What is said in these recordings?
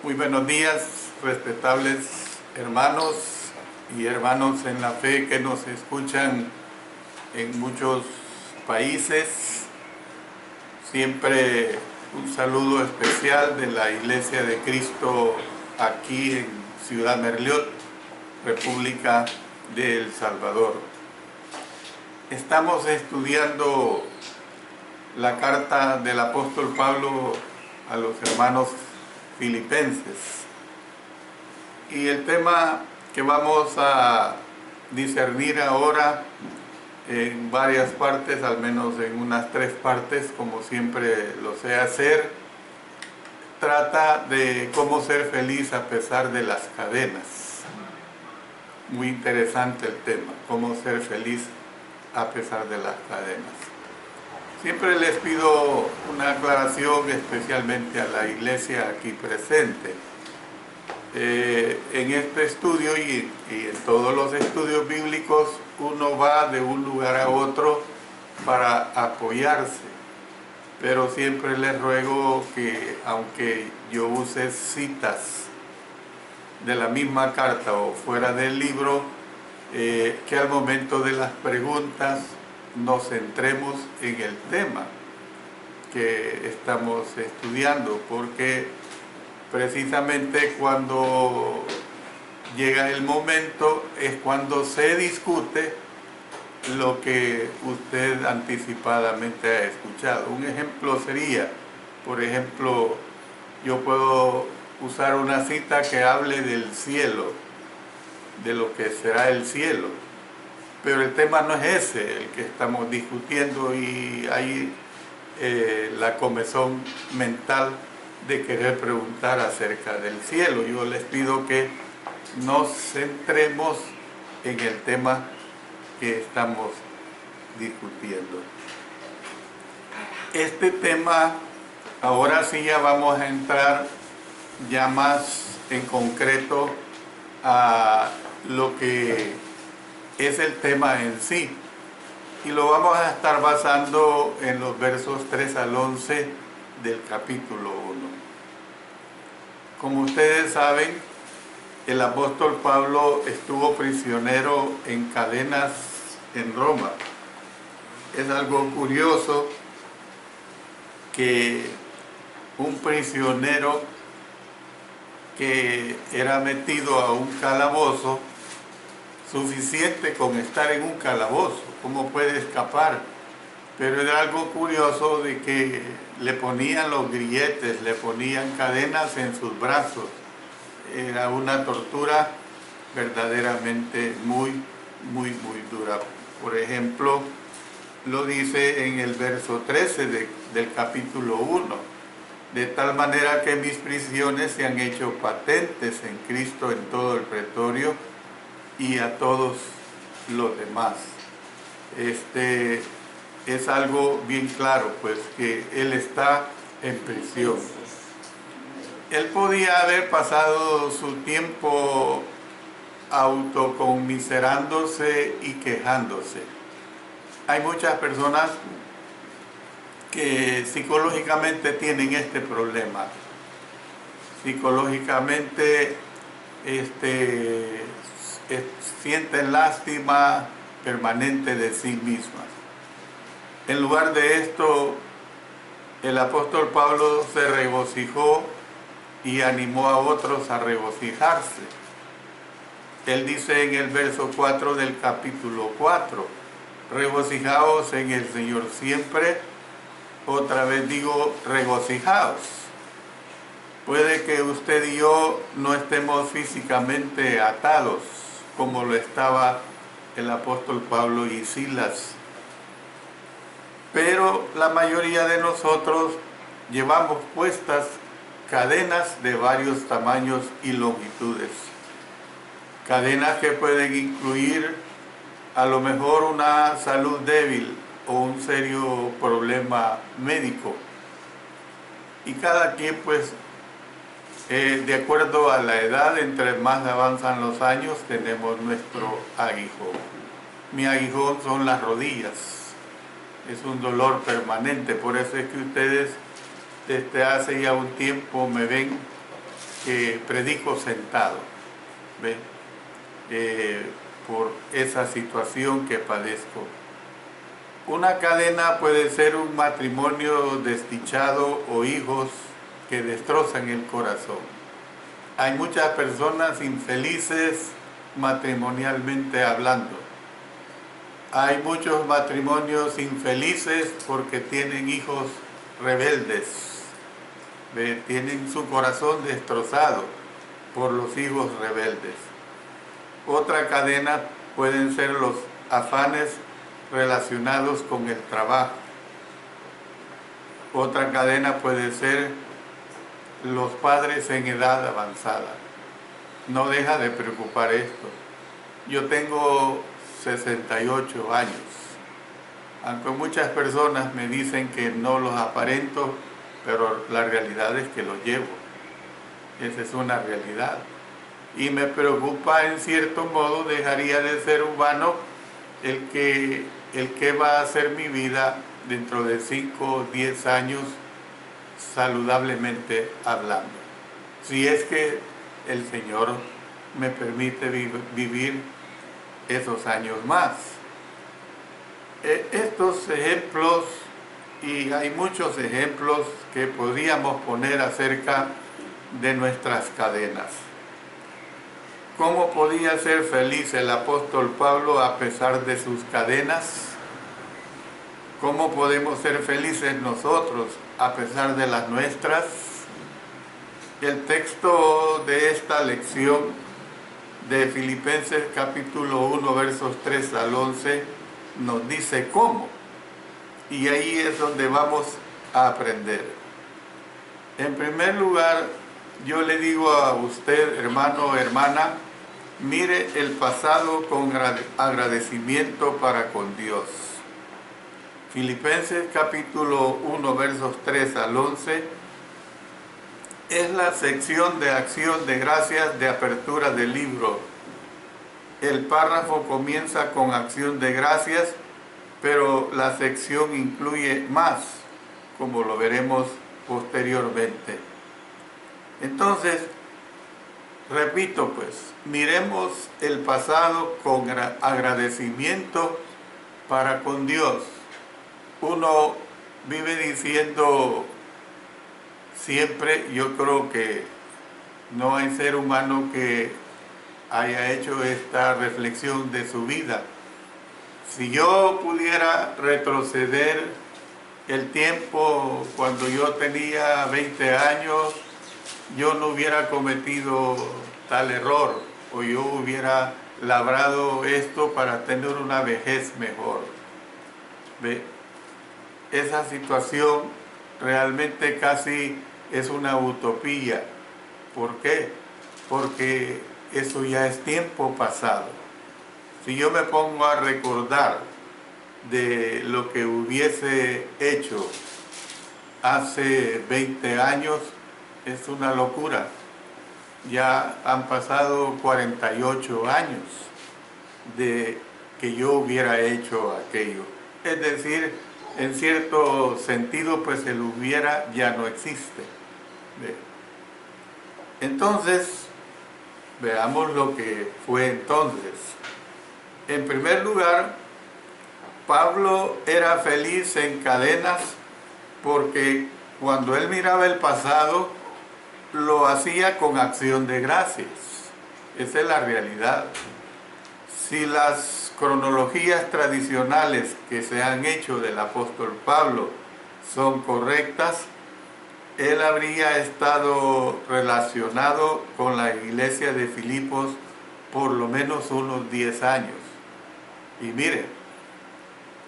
Muy buenos días, respetables hermanos y hermanos en la fe que nos escuchan en muchos países. Siempre un saludo especial de la Iglesia de Cristo aquí en Ciudad Merliot, República de El Salvador. Estamos estudiando la carta del apóstol Pablo a los hermanos filipenses. Y el tema que vamos a discernir ahora en varias partes, al menos en unas 3 partes, como siempre lo sé hacer, trata de cómo ser feliz a pesar de las cadenas. Muy interesante el tema, cómo ser feliz a pesar de las cadenas. Siempre les pido una aclaración, especialmente a la iglesia aquí presente. En este estudio y en todos los estudios bíblicos, uno va de un lugar a otro para apoyarse. Pero siempre les ruego que, aunque yo use citas de la misma carta o fuera del libro, que al momento de las preguntas nos centremos en el tema que estamos estudiando, porque precisamente cuando llega el momento es cuando se discute lo que usted anticipadamente ha escuchado. Un ejemplo sería, por ejemplo, yo puedo usar una cita que hable del cielo, de lo que será el cielo, pero el tema no es ese el que estamos discutiendo, y hay la comezón mental de querer preguntar acerca del cielo. Yo les pido que nos centremos en el tema que estamos discutiendo. Este tema, ahora sí ya vamos a entrar ya más en concreto a lo que es el tema en sí, y lo vamos a estar basando en los versos 3 al 11 del capítulo 1. Como ustedes saben, el apóstol Pablo estuvo prisionero en cadenas en Roma. Es algo curioso que un prisionero que era metido a un calabozo, suficiente con estar en un calabozo, ¿cómo puede escapar? Pero era algo curioso de que le ponían los grilletes, le ponían cadenas en sus brazos. Era una tortura verdaderamente muy dura. Por ejemplo, lo dice en el verso 13 del capítulo 1. De tal manera que mis prisiones se han hecho patentes en Cristo en todo el pretorio y a todos los demás. Es algo bien claro, pues, que él está en prisión. Él podía haber pasado su tiempo autoconmiserándose y quejándose. Hay muchas personas que psicológicamente tienen este problema. Psicológicamente sienten lástima permanente de sí mismas. En lugar de esto, el apóstol Pablo se regocijó y animó a otros a regocijarse. Él dice en el verso 4 del capítulo 4, regocijaos en el Señor siempre. Otra vez digo, regocijaos. Puede que usted y yo no estemos físicamente atados como lo estaba el apóstol Pablo y Silas, pero la mayoría de nosotros llevamos puestas cadenas de varios tamaños y longitudes. Cadenas que pueden incluir a lo mejor una salud débil o un serio problema médico. Y cada quien, pues, de acuerdo a la edad, entre más avanzan los años, tenemos nuestro aguijón. Mi aguijón son las rodillas. Es un dolor permanente, por eso es que ustedes desde hace ya un tiempo me ven que predico sentado, ¿ve? Por esa situación que padezco. Una cadena puede ser un matrimonio desdichado o hijos que destrozan el corazón. Hay muchas personas infelices matrimonialmente hablando. Hay muchos matrimonios infelices porque tienen hijos rebeldes. Tienen su corazón destrozado por los hijos rebeldes. Otra cadena pueden ser los afanes relacionados con el trabajo. Otra cadena puede ser los padres en edad avanzada. No deja de preocupar esto. Yo tengo 68 años, aunque muchas personas me dicen que no los aparento, pero la realidad es que los llevo. Esa es una realidad. Y me preocupa, en cierto modo, dejaría de ser humano el que va a hacer mi vida dentro de 5 o 10 años saludablemente hablando. Si es que el Señor me permite vivir esos años más. Estos ejemplos, y hay muchos ejemplos que podríamos poner acerca de nuestras cadenas. ¿Cómo podía ser feliz el apóstol Pablo a pesar de sus cadenas? ¿Cómo podemos ser felices nosotros a pesar de las nuestras? El texto de esta lección de Filipenses capítulo 1 versos 3 al 11 nos dice cómo. Y ahí es donde vamos a aprender. En primer lugar, yo le digo a usted, hermano o hermana, mire el pasado con agradecimiento para con Dios. Filipenses capítulo 1 versos 3 al 11 es la sección de acción de gracias de apertura del libro. El párrafo comienza con acción de gracias, pero la sección incluye más, como lo veremos posteriormente. Entonces, repito pues, miremos el pasado con agradecimiento para con Dios. Uno vive diciendo siempre, yo creo que no hay ser humano que haya hecho esta reflexión de su vida. Si yo pudiera retroceder el tiempo cuando yo tenía 20 años, yo no hubiera cometido tal error, o yo hubiera labrado esto para tener una vejez mejor. ¿Ve? Esa situación realmente casi es una utopía. ¿Por qué? Porque eso ya es tiempo pasado. Si yo me pongo a recordar de lo que hubiese hecho hace 20 años, es una locura. Ya han pasado 48 años de que yo hubiera hecho aquello. Es decir, en cierto sentido, pues el hubiera ya no existe. Entonces, veamos lo que fue entonces. En primer lugar, Pablo era feliz en cadenas porque cuando él miraba el pasado, lo hacía con acción de gracias. Esa es la realidad. Si las cronologías tradicionales que se han hecho del apóstol Pablo son correctas, él habría estado relacionado con la iglesia de Filipos por lo menos unos 10 años. Y mire,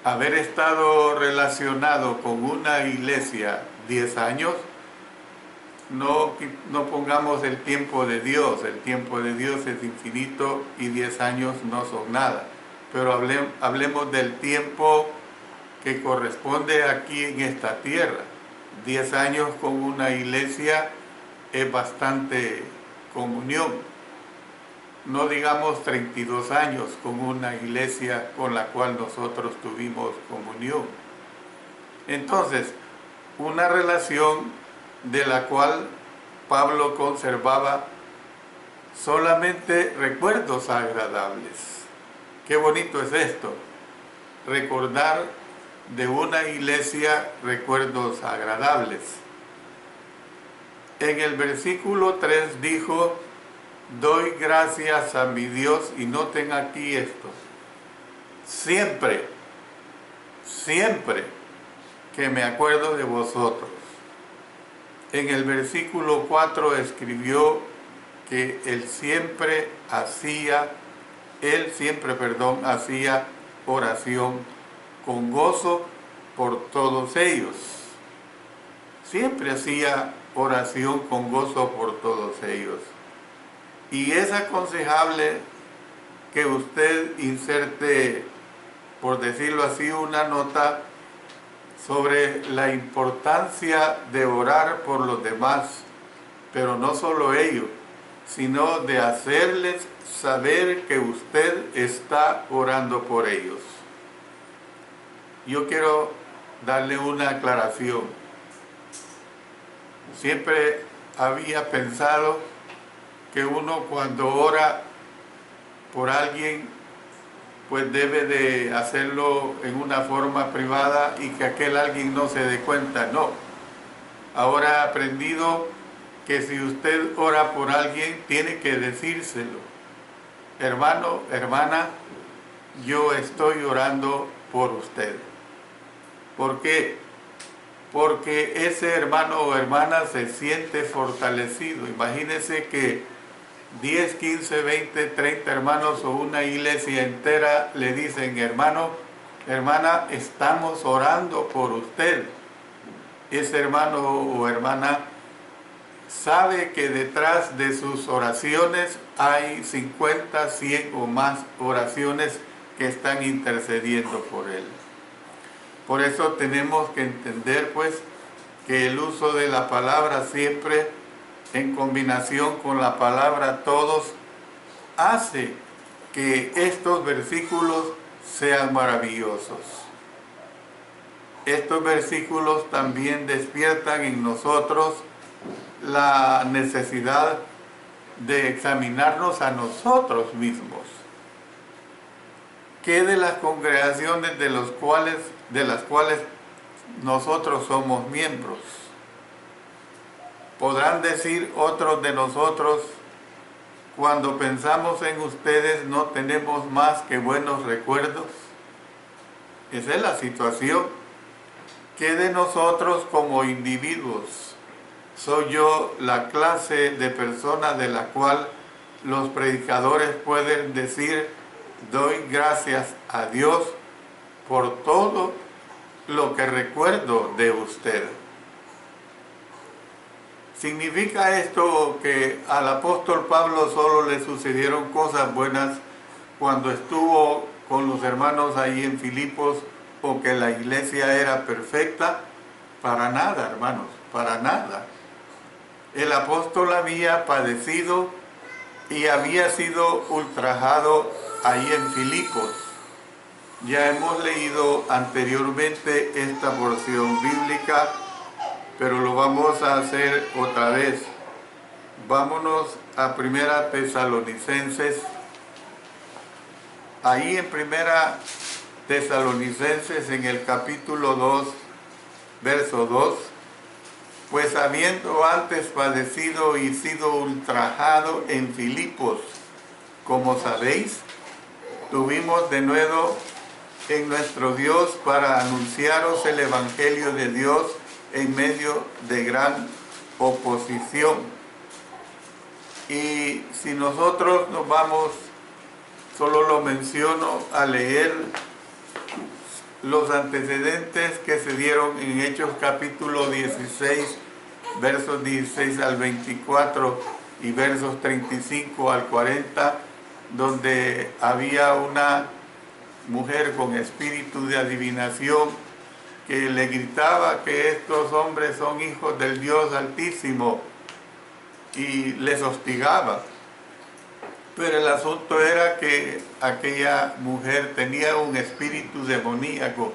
haber estado relacionado con una iglesia 10 años, no pongamos el tiempo de Dios. El tiempo de Dios es infinito y 10 años no son nada. Pero hablemos del tiempo que corresponde aquí en esta tierra. 10 años con una iglesia es bastante comunión. No digamos 32 años con una iglesia con la cual nosotros tuvimos comunión. Entonces, una relación de la cual Pablo conservaba solamente recuerdos agradables. Qué bonito es esto, recordar de una iglesia recuerdos agradables. En el versículo 3 dijo: doy gracias a mi Dios, y noten aquí esto, siempre que me acuerdo de vosotros. En el versículo 4 escribió que él siempre hacía oración con gozo por todos ellos. Siempre hacía oración con gozo por todos ellos. Y es aconsejable que usted inserte, por decirlo así, una nota sobre la importancia de orar por los demás, pero no solo ello, sino de hacerles saber que usted está orando por ellos. Yo quiero darle una aclaración. Siempre había pensado que uno cuando ora por alguien, pues debe de hacerlo en una forma privada y que aquel alguien no se dé cuenta. No. Ahora he aprendido que si usted ora por alguien, tiene que decírselo. Hermano, hermana, yo estoy orando por usted. ¿Por qué? Porque ese hermano o hermana se siente fortalecido. Imagínese que 10, 15, 20, 30 hermanos o una iglesia entera le dicen: hermano, hermana, estamos orando por usted. Ese hermano o hermana sabe que detrás de sus oraciones hay 50, 100 o más oraciones que están intercediendo por él. Por eso tenemos que entender, pues, que el uso de la palabra siempre en combinación con la palabra todos hace que estos versículos sean maravillosos. Estos versículos también despiertan en nosotros la necesidad de examinarnos a nosotros mismos. ¿Qué de las congregaciones de las cuales nosotros somos miembros? Podrán decir otros de nosotros: cuando pensamos en ustedes no tenemos más que buenos recuerdos. Esa es la situación. ¿Qué de nosotros como individuos? ¿Soy yo la clase de persona de la cual los predicadores pueden decir: doy gracias a Dios por todo lo que recuerdo de usted? ¿Significa esto que al apóstol Pablo solo le sucedieron cosas buenas cuando estuvo con los hermanos ahí en Filipos, o que la iglesia era perfecta? Para nada, hermanos, para nada. El apóstol había padecido y había sido ultrajado ahí en Filipos. Ya hemos leído anteriormente esta porción bíblica, pero lo vamos a hacer otra vez. Vámonos a Primera Tesalonicenses. Ahí en Primera Tesalonicenses, en el capítulo 2, verso 2, pues habiendo antes padecido y sido ultrajado en Filipos, como sabéis, tuvimos de nuevo en nuestro Dios para anunciaros el Evangelio de Dios en medio de gran oposición. Y si nosotros nos vamos, solo lo menciono, a leer los antecedentes que se dieron en Hechos capítulo 16, versos 16 al 24 y versos 35 al 40, donde había una mujer con espíritu de adivinación que le gritaba que estos hombres son hijos del Dios Altísimo y les hostigaba. Pero el asunto era que aquella mujer tenía un espíritu demoníaco,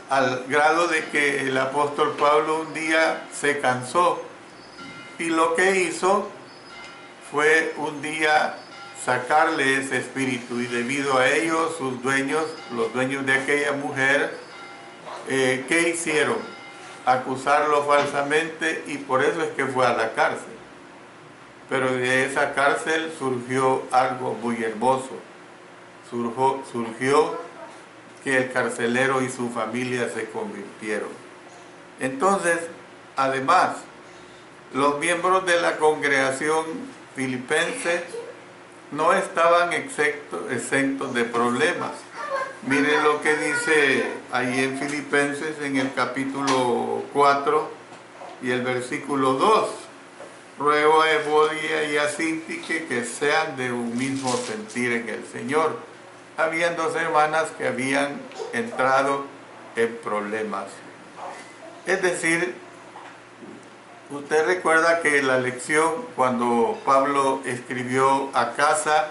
al grado de que el apóstol Pablo un día se cansó Y lo que hizo fue un día sacarle ese espíritu, y debido a ello sus dueños, los dueños de aquella mujer, ¿qué hicieron? Acusarlo falsamente, y por eso es que fue a la cárcel. Pero de esa cárcel surgió algo muy hermoso. Surgió que el carcelero y su familia se convirtieron. Entonces, además, los miembros de la congregación filipense no estaban exentos de problemas. Miren lo que dice ahí en Filipenses, en el capítulo 4 y el versículo 2. Ruego a Evodia y a Síntique que sean de un mismo sentir en el Señor. Habían dos hermanas que habían entrado en problemas. Es decir, usted recuerda que la lección, cuando Pablo escribió a casa,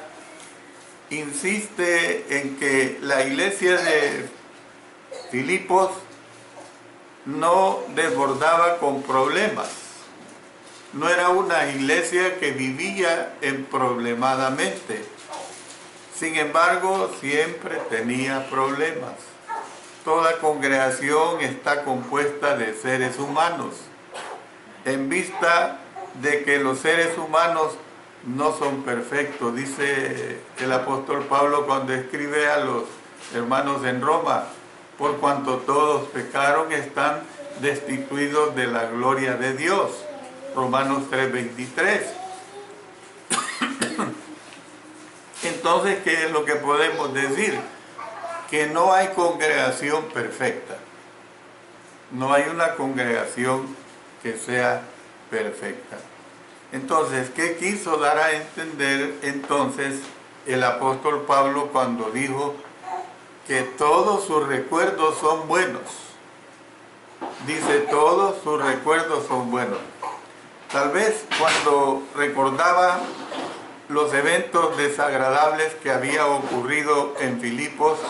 insiste en que la iglesia de Filipos no desbordaba con problemas. No era una iglesia que vivía problemadamente. Sin embargo, siempre tenía problemas. Toda congregación está compuesta de seres humanos. En vista de que los seres humanos no son perfectos, dice el apóstol Pablo cuando escribe a los hermanos en Roma, por cuanto todos pecaron, están destituidos de la gloria de Dios. Romanos 3:23. Entonces, ¿qué es lo que podemos decir? Que no hay congregación perfecta. No hay una congregación que sea perfecta. Entonces, ¿qué quiso dar a entender entonces el apóstol Pablo cuando dijo que todos sus recuerdos son buenos? Dice, todos sus recuerdos son buenos. Tal vez cuando recordaba los eventos desagradables que había ocurrido en Filipos,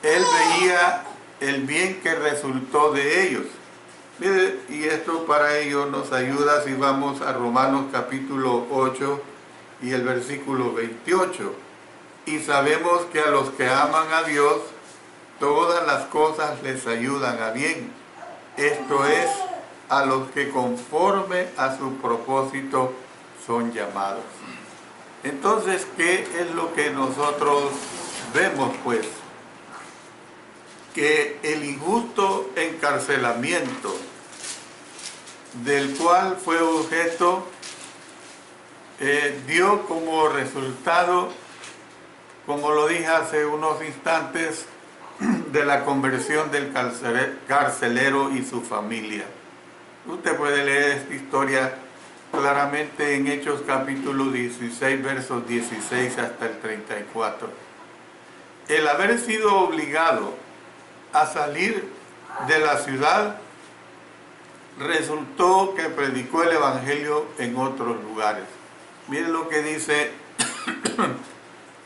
él veía el bien que resultó de ellos. Mire, y esto para ello nos ayuda si vamos a Romanos capítulo 8 y el versículo 28. Y sabemos que a los que aman a Dios, todas las cosas les ayudan a bien. Esto es, a los que conforme a su propósito son llamados. Entonces, ¿qué es lo que nosotros vemos, pues? Que el injusto encarcelamiento del cual fue objeto dio como resultado, como lo dije hace unos instantes, de la conversión del carcelero y su familia. Usted puede leer esta historia claramente en Hechos capítulo 16, versos 16 hasta el 34. El haber sido obligado a salir de la ciudad resultó que predicó el evangelio en otros lugares. Miren lo que dice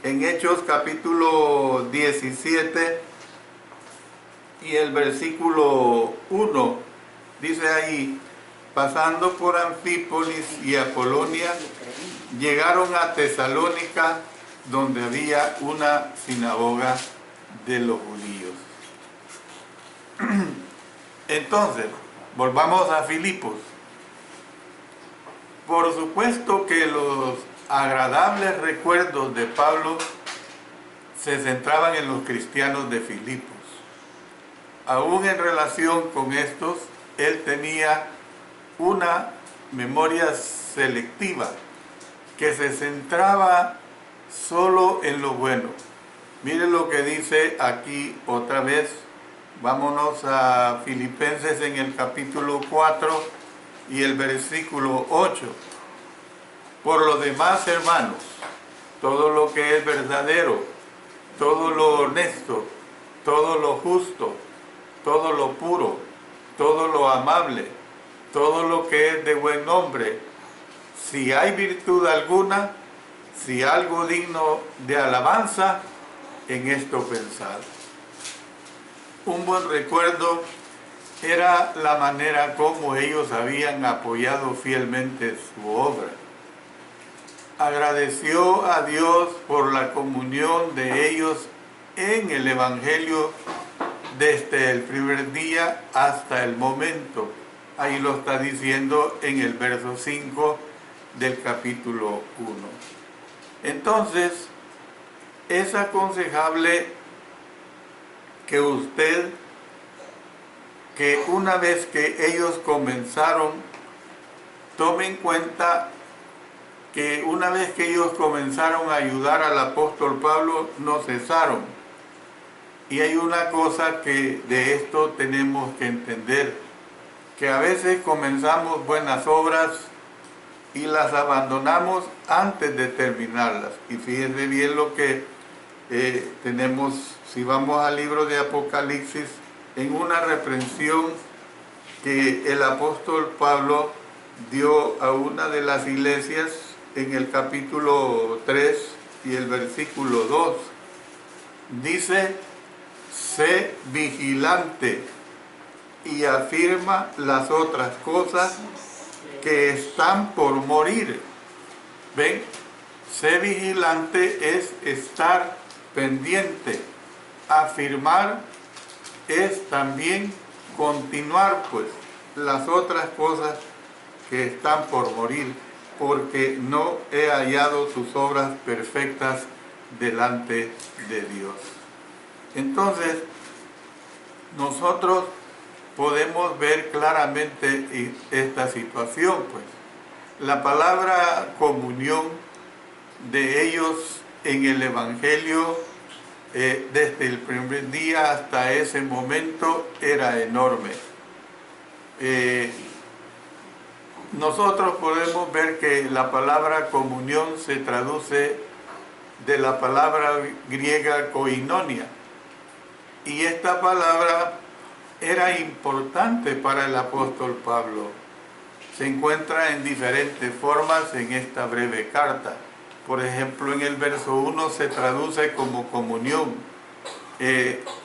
en Hechos capítulo 17 y el versículo 1. Dice ahí, pasando por Anfípolis y Apolonia, llegaron a Tesalónica, donde había una sinagoga de los judíos. Entonces, volvamos a Filipos. Por supuesto que los agradables recuerdos de Pablo se centraban en los cristianos de Filipos. Aún en relación con estos, él tenía una memoria selectiva que se centraba solo en lo bueno. Miren lo que dice aquí otra vez. Vámonos a Filipenses en el capítulo 4 y el versículo 8. Por lo demás, hermanos, todo lo que es verdadero, todo lo honesto, todo lo justo, todo lo puro, todo lo amable, todo lo que es de buen nombre, si hay virtud alguna, si algo digno de alabanza, en esto pensad. Un buen recuerdo era la manera como ellos habían apoyado fielmente su obra. Agradeció a Dios por la comunión de ellos en el Evangelio desde el primer día hasta el momento. Ahí lo está diciendo en el verso 5 del capítulo 1. Entonces, es aconsejable que usted, que una vez que ellos comenzaron, tome en cuenta que una vez que ellos comenzaron a ayudar al apóstol Pablo, no cesaron. Y hay una cosa que de esto tenemos que entender, que a veces comenzamos buenas obras y las abandonamos antes de terminarlas. Y fíjense bien lo que tenemos, si vamos al libro de Apocalipsis, en una reprensión que el apóstol Pablo dio a una de las iglesias en el capítulo 3 y el versículo 2. Dice: sé vigilante y afirma las otras cosas que están por morir. ¿Ven? Sé vigilante es estar pendiente. Afirmar es también continuar, pues, las otras cosas que están por morir, porque no he hallado tus obras perfectas delante de Dios. Entonces, nosotros podemos ver claramente esta situación, pues. La palabra comunión de ellos en el Evangelio, desde el primer día hasta ese momento, era enorme. Nosotros podemos ver que la palabra comunión se traduce de la palabra griega koinonia, y esta palabra era importante para el apóstol Pablo. Se encuentra en diferentes formas en esta breve carta. Por ejemplo, en el verso 1 se traduce como comunión.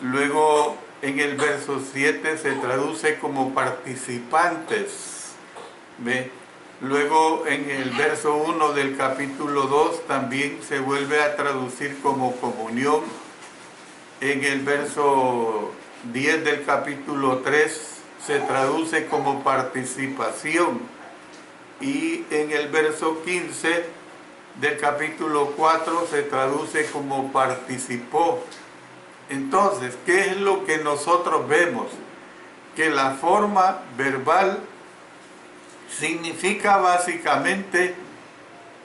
Luego en el verso 7 se traduce como participantes. ¿Ve? Luego en el verso 1 del capítulo 2 también se vuelve a traducir como comunión. En el verso 10 del capítulo 3 se traduce como participación. Y en el verso 15 del capítulo 4 se traduce como participó. Entonces, ¿qué es lo que nosotros vemos? Que la forma verbal significa básicamente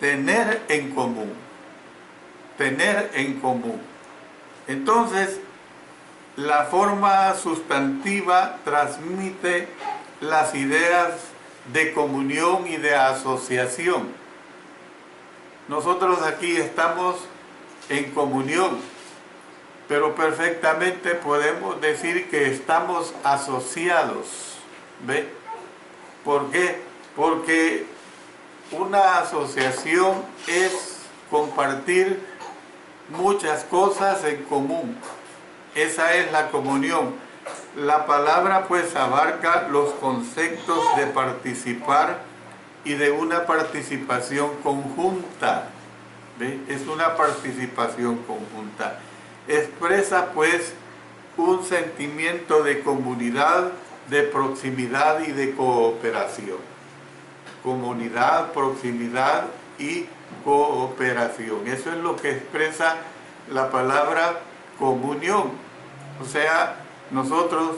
tener en común. Tener en común. Entonces, la forma sustantiva transmite las ideas de comunión y de asociación. Nosotros aquí estamos en comunión, pero perfectamente podemos decir que estamos asociados. ¿Ve? ¿Por qué? Porque una asociación es compartir muchas cosas en común. Esa es la comunión. La palabra pues abarca los conceptos de participar y de una participación conjunta. ¿Ve? Es una participación conjunta. Expresa pues un sentimiento de comunidad, de proximidad y de cooperación. Comunidad, proximidad y cooperación. Eso es lo que expresa la palabra comunión. O sea, nosotros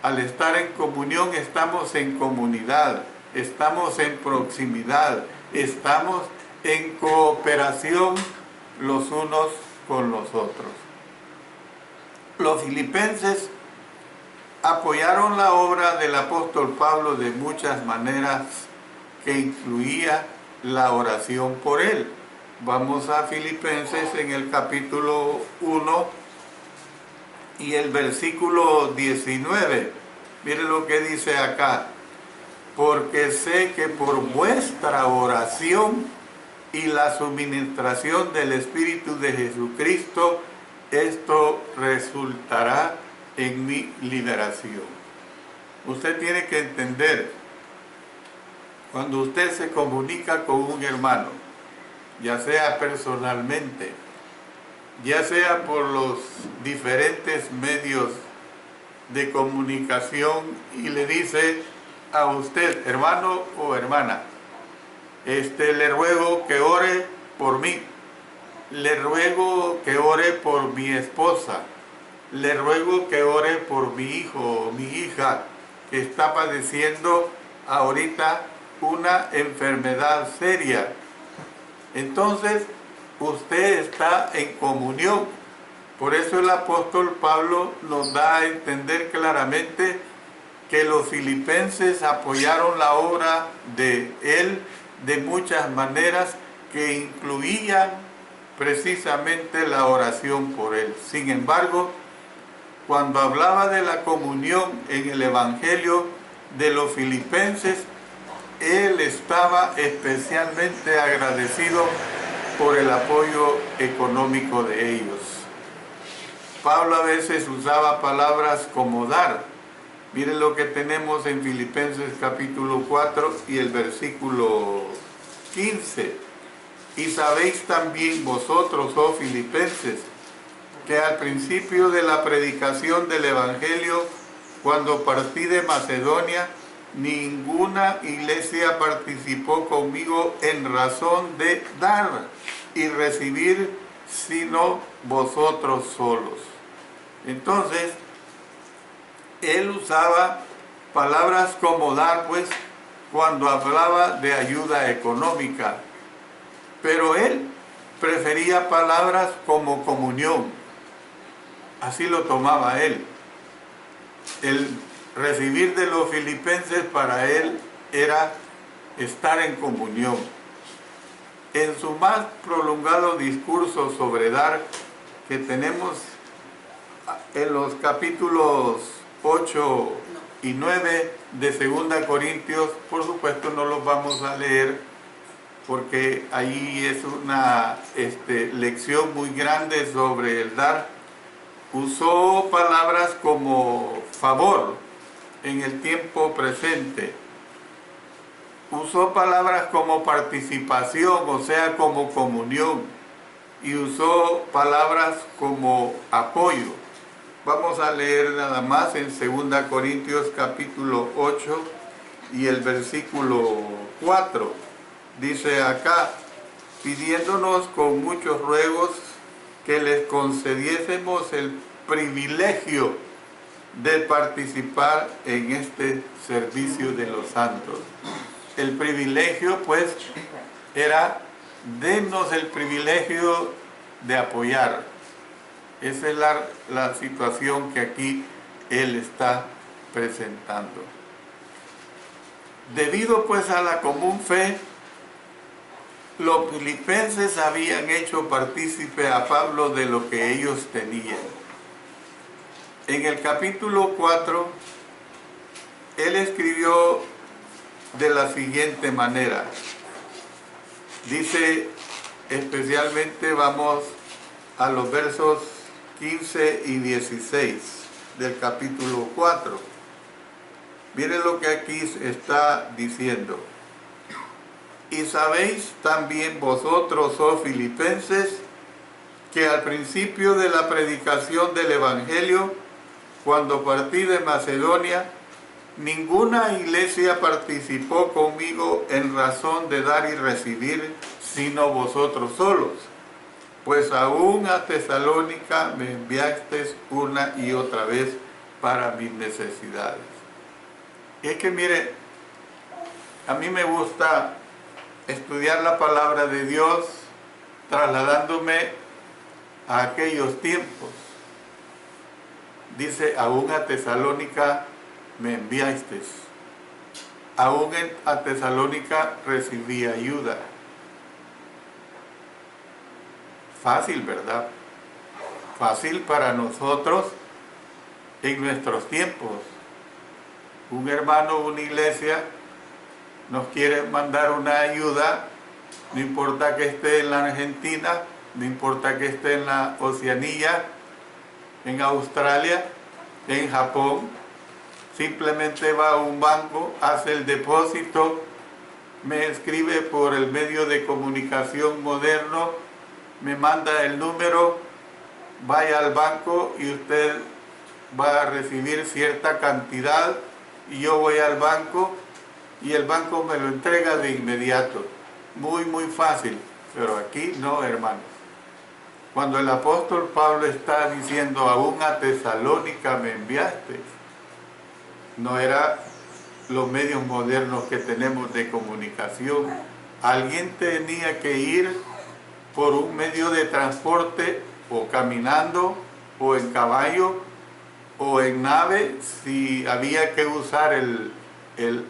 al estar en comunión estamos en comunidad, estamos en proximidad, estamos en cooperación los unos con los otros. Los filipenses apoyaron la obra del apóstol Pablo de muchas maneras, que incluía la oración por él. Vamos a Filipenses en el capítulo 1 y el versículo 19. Mire lo que dice acá: porque sé que por vuestra oración y la suministración del Espíritu de Jesucristo, esto resultará en mi liberación. usted tiene que entender, cuando usted se comunica con un hermano, ya sea personalmente, ya sea por los diferentes medios de comunicación, y le dice a usted, hermano o hermana, le ruego que ore por mí, le ruego que ore por mi esposa, le ruego que ore por mi hijo o mi hija que está padeciendo ahorita una enfermedad seria. Entonces, usted está en comunión. Por eso el apóstol Pablo nos da a entender claramente que los filipenses apoyaron la obra de él de muchas maneras que incluían precisamente la oración por él. Sin embargo, cuando hablaba de la comunión en el Evangelio de los filipenses, él estaba especialmente agradecido por el apoyo económico de ellos. Pablo a veces usaba palabras como dar. Miren lo que tenemos en Filipenses capítulo 4 y el versículo 15. Y sabéis también vosotros, oh filipenses, que al principio de la predicación del Evangelio, cuando partí de Macedonia, ninguna iglesia participó conmigo en razón de dar y recibir, sino vosotros solos. Entonces, él usaba palabras como dar, pues, cuando hablaba de ayuda económica, pero él prefería palabras como comunión. Así lo tomaba él. El recibir de los filipenses para él era estar en comunión. En su más prolongado discurso sobre dar, que tenemos en los capítulos 8 y 9 de 2 Corintios, por supuesto no los vamos a leer porque ahí es una lección muy grande sobre el dar. Usó palabras como favor en el tiempo presente. Usó palabras como participación, o sea, como comunión. Y usó palabras como apoyo. Vamos a leer nada más en 2 Corintios capítulo 8 y el versículo 4. Dice acá, pidiéndonos con muchos ruegos que les concediésemos el privilegio de participar en este servicio de los santos. El privilegio, pues, era denos el privilegio de apoyar. Esa es la situación que aquí él está presentando. Debido, pues, a la común fe, los filipenses habían hecho partícipe a Pablo de lo que ellos tenían. En el capítulo 4, él escribió de la siguiente manera. Dice, especialmente vamos a los versos 15 y 16 del capítulo 4. Miren lo que aquí está diciendo. Y sabéis también vosotros, oh filipenses, que al principio de la predicación del Evangelio, cuando partí de Macedonia, ninguna iglesia participó conmigo en razón de dar y recibir, sino vosotros solos. Pues aún a Tesalónica me enviasteis una y otra vez para mis necesidades. Y es que mire, a mí me gusta estudiar la palabra de Dios trasladándome a aquellos tiempos. Dice, aún a Tesalónica me enviasteis. Aún a Tesalónica recibí ayuda. Fácil, ¿verdad? Fácil para nosotros en nuestros tiempos. Un hermano, una iglesia nos quiere mandar una ayuda, no importa que esté en la Argentina, no importa que esté en la Oceanía, en Australia, en Japón, simplemente va a un banco, hace el depósito, me escribe por el medio de comunicación moderno, me manda el número, vaya al banco y usted va a recibir cierta cantidad y yo voy al banco y el banco me lo entrega de inmediato. Muy, muy fácil, pero aquí no, hermanos. Cuando el apóstol Pablo está diciendo, aún a Tesalónica me enviaste, no era los medios modernos que tenemos de comunicación. Alguien tenía que ir por un medio de transporte, o caminando, o en caballo, o en nave, si había que usar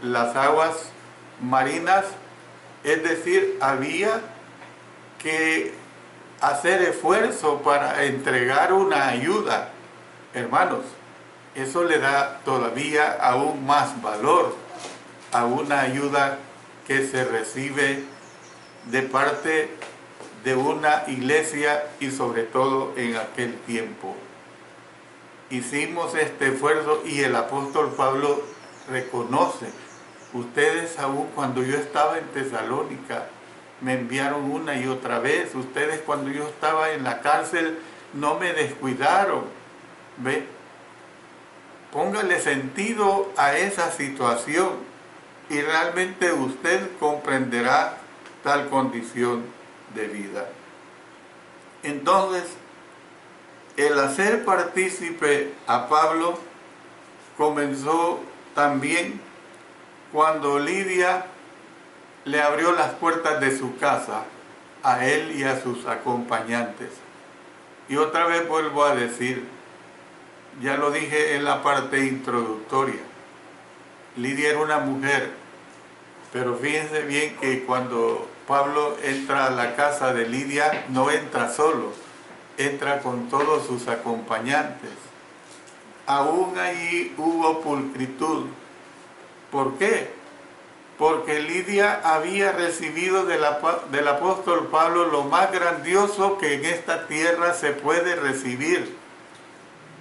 las aguas marinas. Es decir, había que hacer esfuerzo para entregar una ayuda. Hermanos, eso le da todavía aún más valor a una ayuda que se recibe de parte de una iglesia y sobre todo en aquel tiempo. Hicimos este esfuerzo y el apóstol Pablo reconoce, ustedes aún cuando yo estaba en Tesalónica me enviaron una y otra vez, ustedes cuando yo estaba en la cárcel no me descuidaron. ¿Ve? Póngale sentido a esa situación y realmente usted comprenderá tal condición de vida. Entonces, el hacer partícipe a Pablo comenzó también cuando Lidia le abrió las puertas de su casa a él y a sus acompañantes. Y otra vez vuelvo a decir, ya lo dije en la parte introductoria, Lidia era una mujer, pero fíjense bien que cuando Pablo entra a la casa de Lidia, no entra solo, entra con todos sus acompañantes. Aún allí hubo pulcritud. ¿Por qué? Porque Lidia había recibido del apóstol Pablo lo más grandioso que en esta tierra se puede recibir.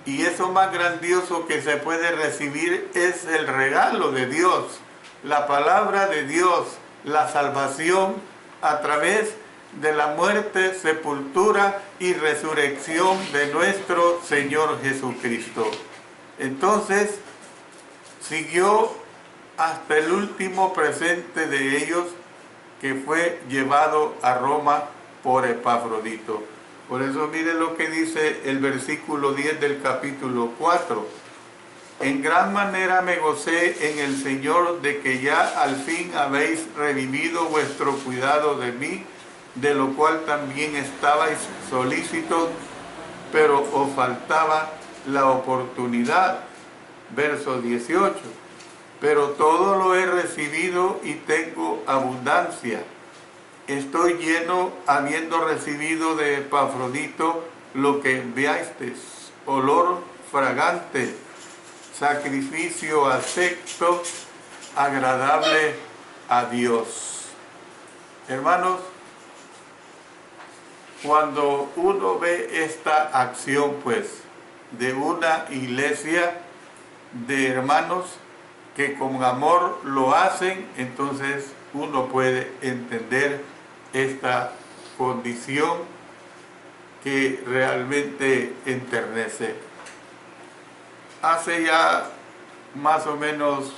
Y eso más grandioso que se puede recibir es el regalo de Dios, la palabra de Dios, la salvación a través de la muerte, sepultura y resurrección de nuestro Señor Jesucristo. Entonces, siguió hasta el último presente de ellos, que fue llevado a Roma por Epafrodito. Por eso mire lo que dice el versículo 10 del capítulo 4. En gran manera me gocé en el Señor de que ya al fin habéis revivido vuestro cuidado de mí, de lo cual también estabais solícitos, pero os faltaba la oportunidad. Verso 18. Pero todo lo he recibido y tengo abundancia. Estoy lleno, habiendo recibido de Epafrodito lo que enviasteis, olor fragante, sacrificio acepto, agradable a Dios. Hermanos, cuando uno ve esta acción, pues, de una iglesia de hermanos que con amor lo hacen, entonces uno puede entender esta condición que realmente enternece. Hace ya más o menos,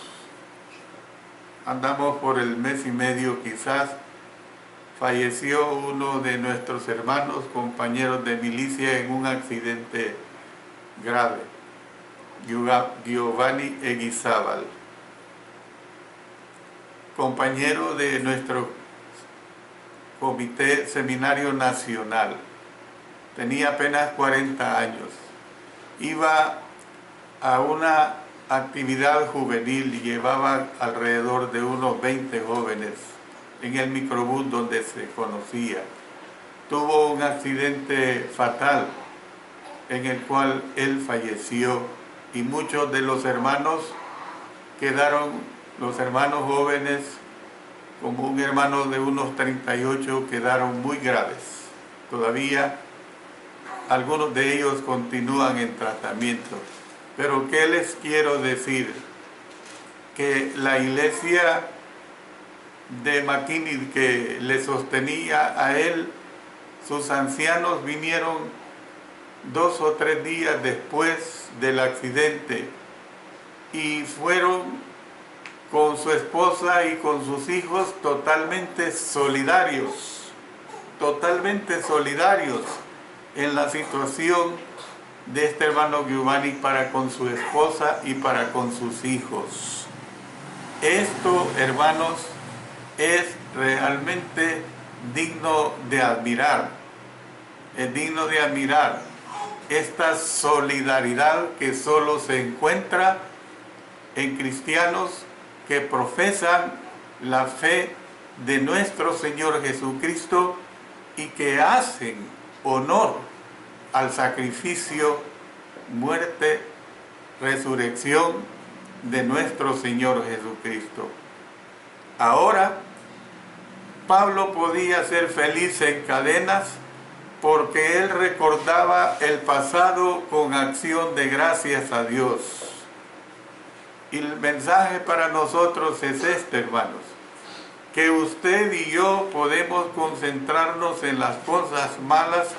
andamos por el mes y medio quizás, falleció uno de nuestros hermanos, compañeros de milicia, en un accidente grave, Giovanni Eguizábal, compañero de nuestro comité seminario nacional. Tenía apenas 40 años. Iba a una actividad juvenil y llevaba alrededor de unos 20 jóvenes en el microbús donde se conocía. Tuvo un accidente fatal en el cual él falleció y muchos de los hermanos quedaron, los hermanos jóvenes, como un hermano de unos 38, quedaron muy graves. Todavía algunos de ellos continúan en tratamiento. Pero ¿qué les quiero decir? que la iglesia de McKinney que le sostenía a él, sus ancianos vinieron 2 o 3 días después del accidente y fueron con su esposa y con sus hijos totalmente solidarios en la situación de este hermano Giovanni para con su esposa y para con sus hijos. Esto, hermanos, es realmente digno de admirar. Es digno de admirar esta solidaridad que solo se encuentra en cristianos que profesan la fe de nuestro Señor Jesucristo y que hacen honor al sacrificio, muerte, resurrección de nuestro Señor Jesucristo. Ahora, Pablo podía ser feliz en cadenas porque él recordaba el pasado con acción de gracias a Dios. Y el mensaje para nosotros es este, hermanos, que usted y yo podemos concentrarnos en las cosas malas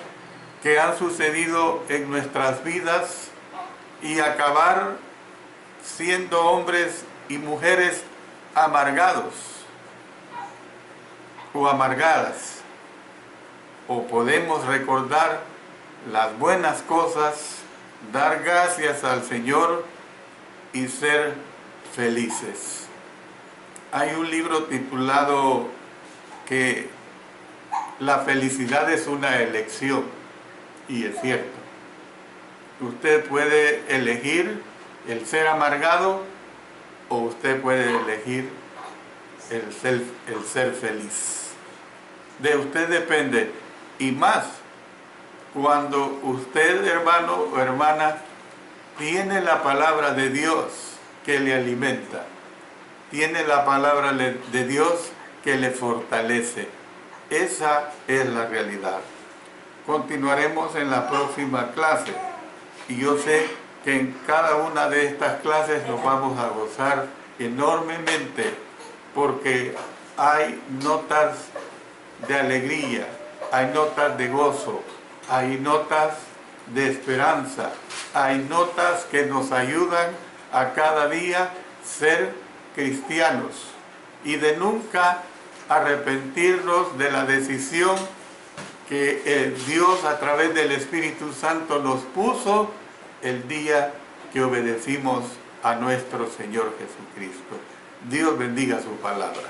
que han sucedido en nuestras vidas y acabar siendo hombres y mujeres amargados o amargadas. O podemos recordar las buenas cosas, dar gracias al Señor y ser felices. Hay un libro titulado que la felicidad es una elección, y es cierto. Usted puede elegir el ser amargado o usted puede elegir el ser feliz. De usted depende, y más cuando usted, hermano o hermana, tiene la palabra de Dios que le alimenta, tiene la palabra de Dios que le fortalece. Esa es la realidad. Continuaremos en la próxima clase y yo sé que en cada una de estas clases nos vamos a gozar enormemente porque hay notas de alegría, hay notas de gozo, hay notas de esperanza, hay notas que nos ayudan a cada día ser cristianos y de nunca arrepentirnos de la decisión que Dios a través del Espíritu Santo nos puso el día que obedecimos a nuestro Señor Jesucristo. Dios bendiga su palabra.